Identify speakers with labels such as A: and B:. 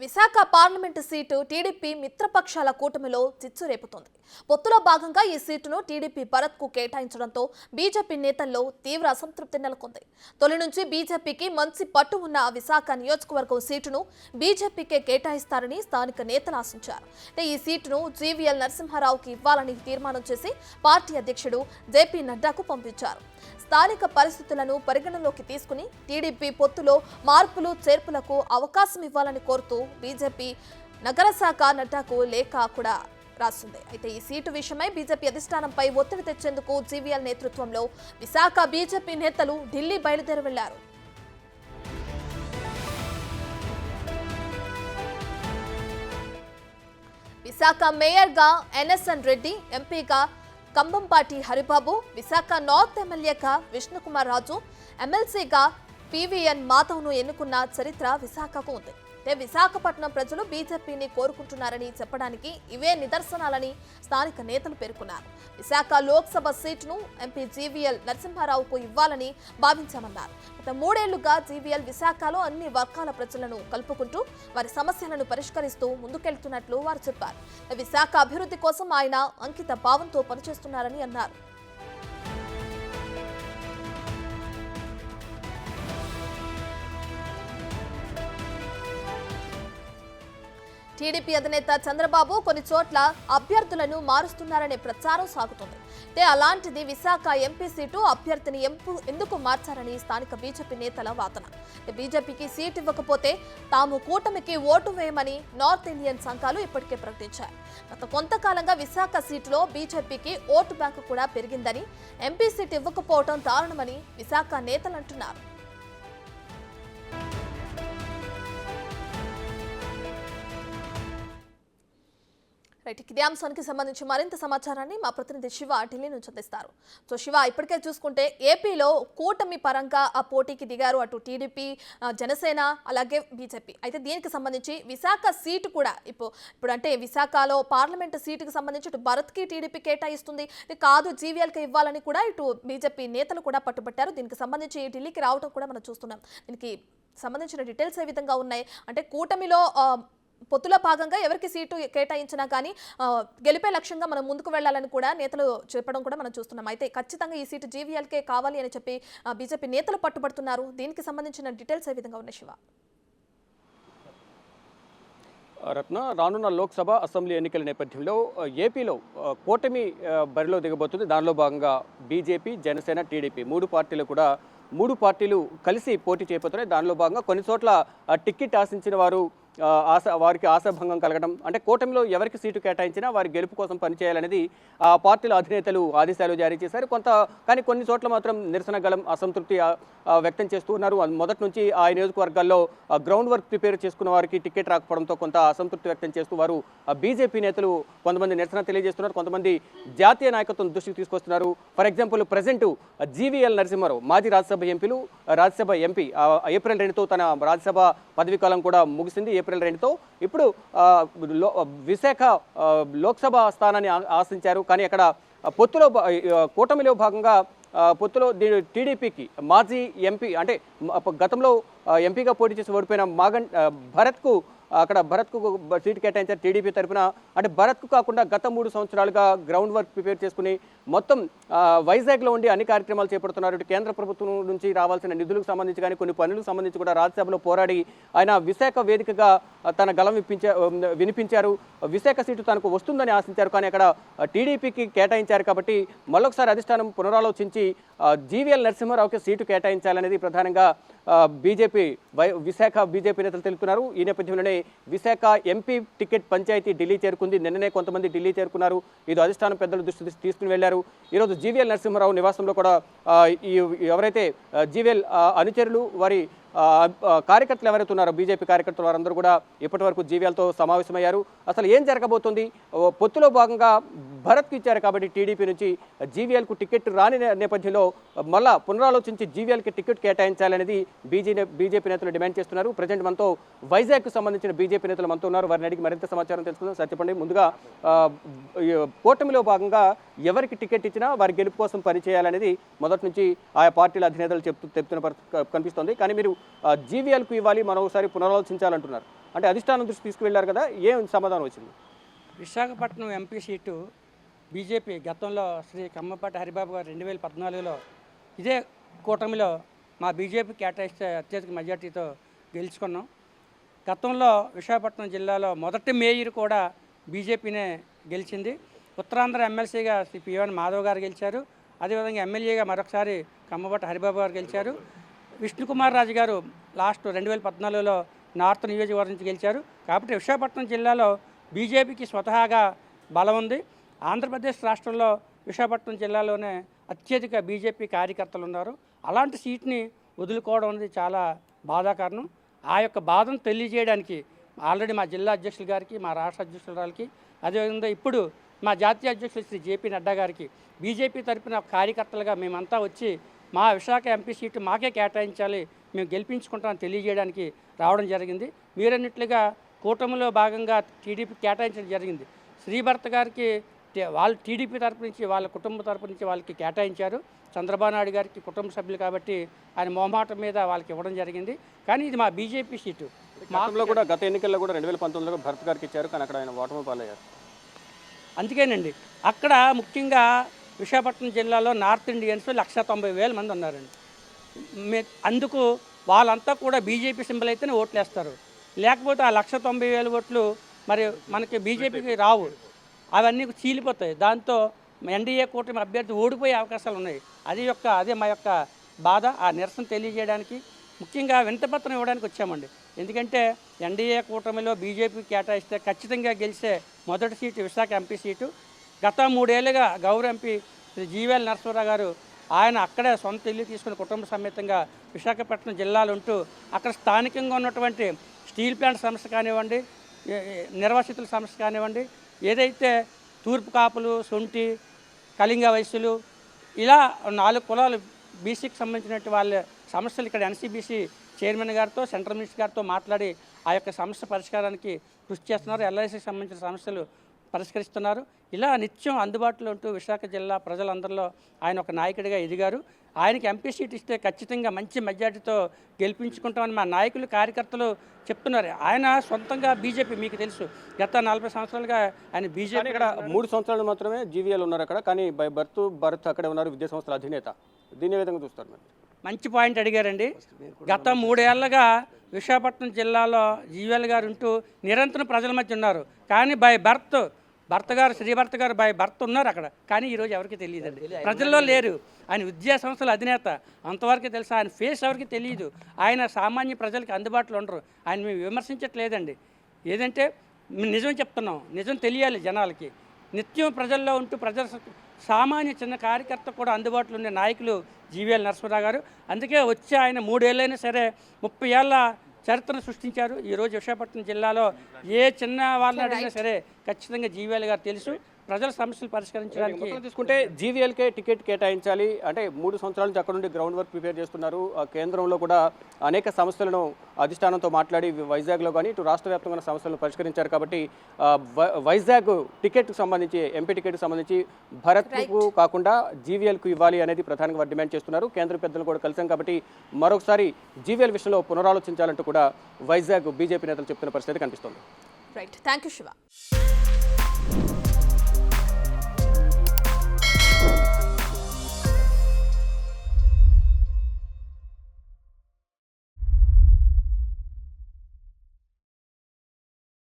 A: Visakha parliament seat TDP మిత్రపక్షాల కూటమిలో చిచ్చు రేపుతోంది. పొత్తులో భాగంగా ఈ సీటును టీడీపీ భరత్కు కేటాయించడంతో బీజేపీ నేతల్లో తీవ్ర అసంతృప్తి నెలకొంది. తొలి నుంచి బీజేపీకి మంచి పట్టు ఉన్న విశాఖ నియోజకవర్గం సీటును బీజేపీకే కేటాయిస్తారని స్థానిక నేతలు ఆశించారు. ఈ సీటును జీవీఎల్ నరసింహారావుకి ఇవ్వాలని తీర్మానం చేసి పార్టీ అధ్యక్షుడు జేపీ నడ్డాకు పంపించారు. స్థానిక పరిస్థితులను పరిగణలోకి తీసుకుని టీడీపీ పొత్తులో మార్పులు చేర్పులకు అవకాశం ఇవ్వాలని కోరుతూ బీజేపీ నగర శాఖ నడ్డాకు లేఖ కూడా రాస్తుంది. అయితే ఈ సీటు విషయమై బీజేపీ అధిష్టానంపై ఒత్తిడి తెచ్చేందుకు జీవీఎల్ నేతృత్వంలో విశాఖ బీజేపీ నేతలు ఢిల్లీ బయలుదేరి వెళ్లారు. విశాఖ మేయర్గా ఎన్ఎస్ఎన్ రెడ్డి, ఎంపీగా కంబంపాటి హరిబాబు, విశాఖ నార్త్ ఎమ్మెల్యేగా విష్ణుకుమార్ రాజు, ఎమ్మెల్సీగా పివిఎన్ మాధవ్ను ఎన్నుకున్న చరిత్ర విశాఖకు ఉంది. విశాఖపట్నం ప్రజలు బీజేపీని కోరుకుంటున్నారని చెప్పడానికి ఇవే నిదర్శనాలని స్థానిక నేతలు పేర్కొన్నారు. విశాఖ లోక్సభ సీటును ఎంపీ జీవీఎల్ నరసింహారావుకు ఇవ్వాలని భావించామన్నారు. గత 3 ఏళ్లుగా జీవీఎల్ విశాఖలో అన్ని వర్గాల ప్రజలను కలుపుకుంటూ వారి సమస్యలను పరిష్కరిస్తూ ముందుకెళ్తున్నట్లు వారు చెప్పారు. విశాఖ అభివృద్ధి కోసం ఆయన అంకిత భావంతో పనిచేస్తున్నారని అన్నారు. టీడీపీ అధినేత చంద్రబాబు కొన్ని చోట్ల అభ్యర్థులను మారుస్తున్నారనే ప్రచారం సాగుతుంది. అలాంటిది విశాఖ ఎంపీ సీటు అభ్యర్థిని ఎందుకు మార్చారని స్థానిక బీజేపీ నేతల వాదన. బీజేపీకి సీటు ఇవ్వకపోతే తాము కూటమికి ఓటు వేయమని నార్త్ ఇండియన్ సంఘాలు ఇప్పటికే ప్రకటించాయి. గత కొంతకాలంగా విశాఖ సీటులో బీజేపీకి ఓటు బ్యాంకు కూడా పెరిగిందని, ఎంపీ సీటు ఇవ్వకపోవడం దారుణమని విశాఖ నేతలు అంటున్నారు. ఇదే అంశానికి సంబంధించి మరింత సమాచారాన్ని మా ప్రతినిధి శివ ఢిల్లీ నుంచి అందిస్తారు. సో శివ, ఇప్పటికే చూసుకుంటే ఏపీలో కూటమి పరంగా ఆ పోటీకి దిగారు అటు టీడీపీ, జనసేన, అలాగే బీజేపీ. అయితే దీనికి సంబంధించి విశాఖ సీటు కూడా ఇప్పుడు అంటే విశాఖలో పార్లమెంటు సీటుకు సంబంధించి ఇటు భరత్కి టీడీపీ కేటాయిస్తుంది, కాదు జీవీఎల్కి ఇవ్వాలని కూడా ఇటు బీజేపీ నేతలు కూడా పట్టుబట్టారు. దీనికి సంబంధించి ఢిల్లీకి రావడం కూడా మనం చూస్తున్నాం. దీనికి సంబంధించిన డీటెయిల్స్ ఏ విధంగా ఉన్నాయి అంటే కూటమిలో పొత్తులో భాగంగా ఎవరికి సీటు కేటాయించినా కానీ గెలిపే లక్ష్యంగా మనం ముందుకు వెళ్లాలని కూడా నేతలు చెప్పడం కూడా మనం చూస్తున్నాం. అయితే ఖచ్చితంగా ఈ సీటు జీవీఎల్కే కావాలి అని చెప్పి బీజేపీ నేతలు పట్టుబడుతున్నారు. దీనికి సంబంధించిన డీటెయిల్స్ ఏ విధంగా ఉన్నాయి శివ?
B: రత్న, రానున్న లోక్సభ అసెంబ్లీ ఎన్నికల నేపథ్యంలో ఏపీలో కూటమి బరిలో దిగబోతుంది. దానిలో భాగంగా బీజేపీ, జనసేన, టీడీపీ 3 పార్టీలు కలిసి పోటీ చేయబోతున్నాయి. దానిలో భాగంగా కొన్ని చోట్ల టికెట్ ఆశించిన వారికి ఆశాభంగం కలగడం, అంటే కూటమిలో ఎవరికి సీటు కేటాయించినా వారి గెలుపు కోసం పనిచేయాలనేది ఆ పార్టీల అధినేతలు ఆదేశాలు జారీ చేశారు. కానీ కొన్ని చోట్ల మాత్రం నిరసన గలం, అసంతృప్తి వ్యక్తం చేస్తూ ఉన్నారు. మొదటి నుంచి ఆ నియోజకవర్గాల్లో గ్రౌండ్ వర్క్ ప్రిపేర్ చేసుకున్న వారికి టికెట్ రాకపోవడంతో కొంత అసంతృప్తి వ్యక్తం చేస్తూ వారు బీజేపీ నేతలు కొంతమంది నిరసన తెలియజేస్తున్నారు, కొంతమంది జాతీయ నాయకత్వం దృష్టికి తీసుకొస్తున్నారు. For example present GVL Narasimha Rao మాజీ రాజ్యసభ ఎంపీ ఏప్రిల్ 2తో తన రాజ్యసభ పదవీ కాలం కూడా ముగిసింది. ఏప్రిల్ 2తో ఇప్పుడు విశాఖ లోక్సభ స్థానాన్ని ఆశించారు. కానీ అక్కడ పొత్తులో కూటమిలో భాగంగా పొత్తులో టీడీపీకి మాజీ ఎంపీ, అంటే గతంలో ఎంపీగా పోటీ చేసి ఓడిపోయిన భరత్కు సీటు కేటాయించారు టీడీపీ తరఫున. అంటే భరత్కు కాకుండా గత 3 సంవత్సరాలుగా గ్రౌండ్ వర్క్ ప్రిపేర్ చేసుకుని మొత్తం వైజాగ్లో ఉండి అన్ని కార్యక్రమాలు చేపడుతున్నారు. ఇటు కేంద్ర ప్రభుత్వం నుంచి రావాల్సిన నిధులకు సంబంధించి కానీ కొన్ని పనులకు సంబంధించి కూడా రాజ్యసభలో పోరాడి ఆయన విశాఖ వేదికగా తన గలం వినిపించారు. విశాఖ సీటు తనకు వస్తుందని ఆశించారు. కానీ అక్కడ టీడీపీకి కేటాయించారు. కాబట్టి మరొకసారి అధిష్టానం పునరాలోచించి జీవీఎల్ నరసింహారావుకి సీటు కేటాయించాలనేది ప్రధానంగా విశాఖ బీజేపీ నేతలు తెలుపుతున్నారు. ఈ నేపథ్యంలోనే విశాఖ ఎంపీ టికెట్ పంచాయతీ ఢిల్లీ చేరుకుంది. నిన్ననే కొంతమంది ఢిల్లీ చేరుకున్నారు. ఇది అధిష్టానం పెద్దలు దృష్టి తీసుకుని వెళ్లారు. ఈరోజు జీవీఎల్ నరసింహారావు నివాసంలో కూడా ఎవరైతే జీవీఎల్ అనుచరులు, వారి కార్యకర్తలు ఎవరైతే ఉన్నారో బీజేపీ కార్యకర్తలు వారందరూ కూడా ఇప్పటి వరకు జీవీఎల్తో సమావేశమయ్యారు. అసలు ఏం జరగబోతుంది? పొత్తులో భాగంగా భరత్కు ఇచ్చారు కాబట్టి టీడీపీ నుంచి జీవీఎల్కు టికెట్ రాని నేపథ్యంలో మళ్ళా పునరాలోచించి జీవీఎల్కి టికెట్ కేటాయించాలనేది బీజేపీ నేతలు డిమాండ్ చేస్తున్నారు. ప్రజెంట్ మనతో వైజాగ్కు సంబంధించిన బీజేపీ నేతలు మనతో ఉన్నారు. వారిని అడిగి మరింత సమాచారం తెలుసుకుందాం. సార్ చెప్పండి, ముందుగా కూటమిలో భాగంగా ఎవరికి టికెట్ ఇచ్చినా వారి గెలుపు కోసం పనిచేయాలనేది మొదటి నుంచి ఆయా పార్టీల అధినేతలు చెప్తున్న కనిపిస్తోంది. కానీ మీరు జీవీఎల్కు ఇవ్వాలి, మరోసారి పునరాలోచించాలంటున్నారు. అంటే అధిష్టానం దృష్టి తీసుకువెళ్ళారు కదా, ఏం సమాధానం వచ్చింది?
C: విశాఖపట్నం ఎంపీ సీటు బీజేపీ గతంలో శ్రీ కమ్మపాటి హరిబాబు గారు 2014లో ఇదే కూటమిలో మా బీజేపీ కేటాయిస్తే అత్యధిక మెజార్టీతో గెలుచుకున్నాం. గతంలో విశాఖపట్నం జిల్లాలో మొదటి మేయర్ కూడా బీజేపీనే గెలిచింది. ఉత్తరాంధ్ర ఎమ్మెల్సీగా శ్రీ పివన్ మాధవ్ గారు గెలిచారు. అదేవిధంగా ఎమ్మెల్యేగా మరొకసారి కమ్మపాటి హరిబాబు గారు గెలిచారు. విష్ణుకుమార్ రాజు గారు లాస్ట్ 2014లో నార్త్ నియోజకవర్గం నుంచి గెలిచారు. కాబట్టి విశాఖపట్నం జిల్లాలో బీజేపీకి స్వతహాగా బలం ఉంది. ఆంధ్రప్రదేశ్ రాష్ట్రంలో విశాఖపట్నం జిల్లాలోనే అత్యధిక బీజేపీ కార్యకర్తలు ఉన్నారు. అలాంటి సీట్ని వదులుకోవడం అనేది చాలా బాధాకరణం. ఆ యొక్క బాధను తెలియజేయడానికి ఆల్రెడీ మా జిల్లా అధ్యక్షుల గారికి, మా రాష్ట్ర అధ్యక్షురాలకి, అదేవిధంగా ఇప్పుడు మా జాతీయ అధ్యక్షులు శ్రీ జేపీ నడ్డా గారికి బీజేపీ తరఫున కార్యకర్తలుగా మేమంతా వచ్చి మా విశాఖ ఎంపీ సీటు మాకే కేటాయించాలి, మేము గెలిపించుకుంటామని తెలియజేయడానికి రావడం జరిగింది. మీరన్నట్లుగా కూటమిలో భాగంగా టీడీపీ కేటాయించడం జరిగింది. శ్రీభర్త గారికి వాళ్ళు టీడీపీ తరపు నుంచి, వాళ్ళ కుటుంబ తరపు నుంచి వాళ్ళకి కేటాయించారు. చంద్రబాబు నాయుడు గారికి కుటుంబ సభ్యులు కాబట్టి ఆయన మొహమాటం మీద వాళ్ళకి ఇవ్వడం జరిగింది. కానీ ఇది మా బీజేపీ సీటు.
B: మాటల్లో కూడా గత ఎన్నికల్లో కూడా 2019లో భరత్ గారికి ఇచ్చారు, కానీ అక్కడ ఆయన ఓటమి పాలయ్యారు.
C: అందుకేనండి అక్కడ ముఖ్యంగా విశాఖపట్నం జిల్లాలో నార్త్ ఇండియన్స్ 190,000 మంది ఉన్నారండి. అందుకు వాళ్ళంతా కూడా బీజేపీ సింబల్ అయితేనే ఓట్లు వేస్తారు. లేకపోతే ఆ 190,000 ఓట్లు మరి మనకి బీజేపీకి రావు, అవన్నీ చీలిపోతాయి. దాంతో ఎన్డీఏ కూటమి అభ్యర్థి ఓడిపోయే అవకాశాలు ఉన్నాయి. అదే మా యొక్క బాధ. ఆ నిరసన తెలియజేయడానికి ముఖ్యంగా వినతిపత్రం ఇవ్వడానికి వచ్చామండి. ఎందుకంటే ఎన్డీఏ కూటమిలో బీజేపీ కేటాయిస్తే ఖచ్చితంగా గెలిచే మొదటి సీటు విశాఖ ఎంపీ సీటు. గత 3 ఏళ్ళుగా గౌరవ ఎంపీ శ్రీ జీవీఎల్ నరసింహారావు గారు ఆయన అక్కడే సొంత ఇల్లు తీసుకుని కుటుంబ సమేతంగా విశాఖపట్నం జిల్లాలో ఉంటూ అక్కడ స్థానికంగా ఉన్నటువంటి స్టీల్ ప్లాంట్ సమస్య కానివ్వండి, నిర్వాసితుల సమస్య కానివ్వండి, ఏదైతే తూర్పు కాపులు, సొంటి, కళింగ వయస్సులు, ఇలా 4 కులాలు బీసీకి సంబంధించినటువంటి వాళ్ళ సమస్యలు ఇక్కడ ఎన్సీబీసీ చైర్మన్ గారితో, సెంట్రల్ మినిస్టర్ గారితో మాట్లాడి ఆ యొక్క సమస్య పరిష్కారానికి కృషి చేస్తున్నారు. ఎల్ఐసికి సంబంధించిన సమస్యలు పరిష్కరిస్తున్నారు. ఇలా నిత్యం అందుబాటులో ఉంటూ విశాఖ జిల్లా ప్రజలందరిలో ఆయన ఒక నాయకుడిగా ఎదిగారు. ఆయనకి ఎంపీ సీట్ ఇస్తే ఖచ్చితంగా మంచి మెజార్టీతో గెలిపించుకుంటామని మా నాయకులు, కార్యకర్తలు చెప్తున్నారు. ఆయన సొంతంగా బీజేపీ, మీకు తెలుసు గత 40 సంవత్సరాలుగా ఆయన బీజేపీ.
B: ఇక్కడ 3 సంవత్సరాలు మాత్రమే జీవీఎల్ ఉన్నారు అక్కడ, కానీ బై భరత్ అక్కడే ఉన్నారు, విద్యా సంస్థల అధినేత. దీని ఏ విధంగా చూస్తారు మీరు?
C: మంచి పాయింట్ అడిగారండి. గత 3 ఏళ్లుగా విశాఖపట్నం జిల్లాలో జీవీఎల్ గారు ఉంటూ నిరంతరం ప్రజల మధ్య ఉన్నారు. కానీ బై భర్త గారు, శ్రీభర్త గారు బై భర్త ఉన్నారు అక్కడ, కానీ ఈరోజు ఎవరికి తెలియదండి, ప్రజల్లో లేరు. ఆయన విద్యా సంస్థల అధినేత, అంతవరకు తెలుసు. ఆయన ఫేస్ ఎవరికి తెలియదు. ఆయన సామాన్య ప్రజలకు అందుబాటులో ఉండరు. ఆయన మేము విమర్శించట్లేదండి, ఏదంటే నిజం చెప్తున్నాం. నిజం తెలియాలి జనాలకి. నిత్యం ప్రజల్లో ఉంటూ సామాన్య చిన్న కార్యకర్త కూడా అందుబాటులో ఉండే నాయకులు జీవీఎల్ నరసింహారావు గారు. అందుకే వచ్చి ఆయన 3 ఏళ్ళైనా సరే 30 ఏళ్ళ చరిత్రను సృష్టించారు. ఈరోజు విశాఖపట్నం జిల్లాలో ఏ చిన్న వాళ్ళని అడిగినా సరే ఖచ్చితంగా జీవీఎల్ గారు తెలుసు. ప్రజల సమస్యలు పరిష్కరించడానికి
B: తీసుకుంటే జీవీఎల్కే టికెట్ కేటాయించాలి అంటే 3 సంవత్సరాల నుంచి అక్కడ నుండి గ్రౌండ్ వర్క్ ప్రిపేర్ చేస్తున్నారు. కేంద్రంలో కూడా అనేక సమస్యలను అధిష్టానంతో మాట్లాడి వైజాగ్లో కానీ ఇటు రాష్ట్ర వ్యాప్తంగా ఉన్న సమస్యలను పరిష్కరించారు. కాబట్టి వైజాగ్ టికెట్కు సంబంధించి, ఎంపీ టికెట్కు సంబంధించి భరత్కు కాకుండా జీవీఎల్కు ఇవ్వాలి అనేది ప్రధానంగా డిమాండ్ చేస్తున్నారు. కేంద్ర పెద్దలు కూడా కలిసాం కాబట్టి మరొకసారి జీవీఎల్ విషయంలో పునరాలోచించాలంటూ కూడా వైజాగ్ బీజేపీ నేతలు చెప్తున్న పరిస్థితి కనిపిస్తోంది.
A: Right, thank you Shiva.